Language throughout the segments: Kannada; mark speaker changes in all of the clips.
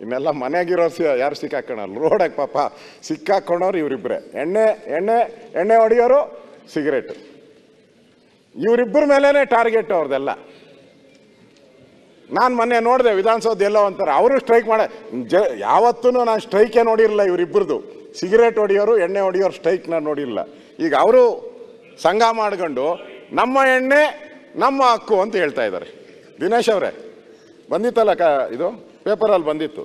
Speaker 1: ಇನ್ನೆಲ್ಲ ಮನೆಗಿರೋ ಯಾರು ಸಿಕ್ಕಾಕೋಣಲ್ಲ, ರೋಡಾಗ ಪಾಪ ಸಿಕ್ಕಾಕೊಂಡವ್ರು ಇವರಿಬ್ಬರೇ. ಎಣ್ಣೆ ಹೊಡೆಯೋರು, ಸಿಗರೇಟ್, ಇವರಿಬ್ಬರ ಮೇಲೇ ಟಾರ್ಗೆಟ್ ಅವ್ರದ್ದೆಲ್ಲ. ನಾನು ಮೊನ್ನೆ ನೋಡಿದೆ ವಿಧಾನಸೌಧ ಎಲ್ಲೋ ಅಂತಾರೆ, ಅವರು ಸ್ಟ್ರೈಕ್ ಯಾವತ್ತೂ ನಾನು ಸ್ಟ್ರೈಕೇ ನೋಡಿರಲಿಲ್ಲ ಇವರಿಬ್ಬರದು. ಸಿಗರೇಟ್ ಹೊಡೆಯೋರು, ಎಣ್ಣೆ ಹೊಡೆಯೋರು ಸ್ಟ್ರೈಕ್ನ ನೋಡಿರಲಿಲ್ಲ. ಈಗ ಅವರು ಸಂಘ ಮಾಡ್ಕೊಂಡು ನಮ್ಮ ಎಣ್ಣೆ ನಮ್ಮ ಹಕ್ಕು ಅಂತ ಹೇಳ್ತಾ ಇದ್ದಾರೆ. ದಿನೇಶ್ ಅವರೇ, ಬಂದಿತ್ತಲ್ಲ ಇದು ಪೇಪರಲ್ಲಿ ಬಂದಿತ್ತು.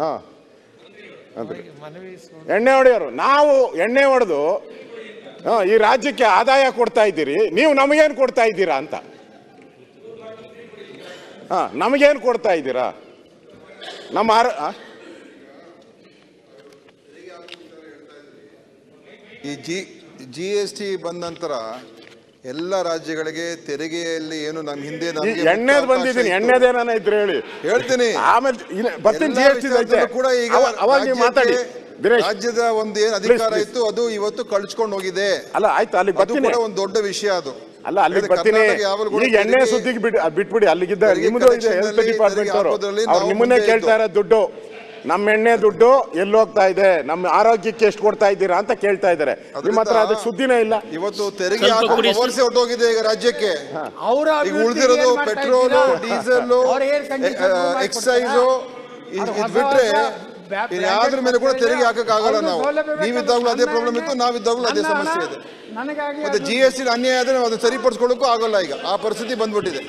Speaker 1: ಹಾಂ, ಎಣ್ಣೆ ಹೊಡೆಯೋರು, ನಾವು ಎಣ್ಣೆ ಹೊಡೆದು ಈ ರಾಜ್ಯಕ್ಕೆ ಆದಾಯ ಕೊಡ್ತಾ ಇದ್ದೀರಿ, ನೀವು ನಮಗೇನು ಕೊಡ್ತಾ ಇದ್ದೀರಾ ಅಂತ. ನಮಗೇನು ಕೊಡ್ತಾ ಇದ್ದೀರಾ? ನಮ್ಮ
Speaker 2: ಈ GST ಬಂದ ನಂತರ ಎಲ್ಲ ರಾಜ್ಯಗಳಿಗೆ ತೆರಿಗೆಯಲ್ಲಿ ಏನು ನಮ್ಮ ಹಿಂದೆ
Speaker 1: ಎಣ್ಣೆದು ಬಂದಿದ್ದೀನಿ, ಎಣ್ಣೆದೇನ ಇದ್ರೆ
Speaker 2: ಹೇಳ್ತೀನಿ.
Speaker 1: ಆಮೇಲೆ ಬರ್ತೀನಿ GST
Speaker 2: ಕೂಡ ಈಗ
Speaker 1: ಅವಾಗ ನೀವು ಮಾತಾಡಿ.
Speaker 2: ರಾಜ್ಯದ ಒಂದು ಏನು ಅಧಿಕಾರ ಇತ್ತು ಅದು ಇವತ್ತು ಕಳ್ಸ್ಕೊಂಡು ಹೋಗಿದೆ.
Speaker 1: ಅಲ್ಲ ಆಯ್ತು, ಅಲ್ಲಿ
Speaker 2: ಕೂಡ ಒಂದು ದೊಡ್ಡ ವಿಷಯ ಅದು.
Speaker 1: ಅಲ್ಲ ಅಲ್ಲಿ ಬರ್ತೀನಿ. ಈಗ ಎಣ್ಣೆ ಸುದ್ದಿಗೆ ಬಿಟ್ಬಿಡಿ, ಅಲ್ಲಿಗಿದ್ದ ನಿಮ್ಮದು ಇದೆ ಹೆಲ್ತ್ ಡಿಪಾರ್ಟ್ಮೆಂಟ್ ಅವರು, ಅವ್ರು ನಿಮ್ಮನ್ನೇ ಕೇಳ್ತಾ ಇರೋ ದುಡ್ಡು, ನಮ್ಮ ಎಣ್ಣೆ ದುಡ್ಡು ಎಲ್ಲಿ ಹೋಗ್ತಾ ಇದೆ, ನಮ್ಮ ಆರೋಗ್ಯಕ್ಕೆ ಎಷ್ಟು ಕೊಡ್ತಾ ಇದ್ದೀರಾ ಅಂತ ಕೇಳ್ತಾ ಇದ್ದಾರೆ. ನಿಮ್ಮ ಹತ್ರ ಅದಕ್ಕೆ ಸುದ್ದಿನೇ ಇಲ್ಲ.
Speaker 2: ಇವತ್ತು ತೆರಿಗೆ ಹೊರಟೋಗಿದೆ ಈಗ ರಾಜ್ಯಕ್ಕೆ. ಈಗ ಉಳಿದಿರೋದು ಪೆಟ್ರೋಲು, ಡೀಸೆಲ್, ಎಕ್ಸೈಸು, ಇದು ಬಿಟ್ರೆ ಯಾವ್ದ್ರ ಮೇಲೆ ಕೂಡ ತೆರಿಗೆ ಹಾಕಕ್ಕಾಗಲ್ಲ. ನಾವು ನೀವಿದ್ದಾಗಲೂ ಅದೇ ಪ್ರಾಬ್ಲಮ್ ಇತ್ತು, ನಾವಿದ್ದಾಗಲೂ ಅದೇ ಸಮಸ್ಯೆ ಇದೆ. ಮತ್ತೆ GST ಅನ್ಯಾಯ ಆದ್ರೆ ಅದನ್ನ ಸರಿಪಡಿಸ್ಕೊಳ್ಳೋಕ್ಕೂ ಆಗಲ್ಲ. ಈಗ ಆ ಪರಿಸ್ಥಿತಿ ಬಂದ್ಬಿಟ್ಟಿದೆ.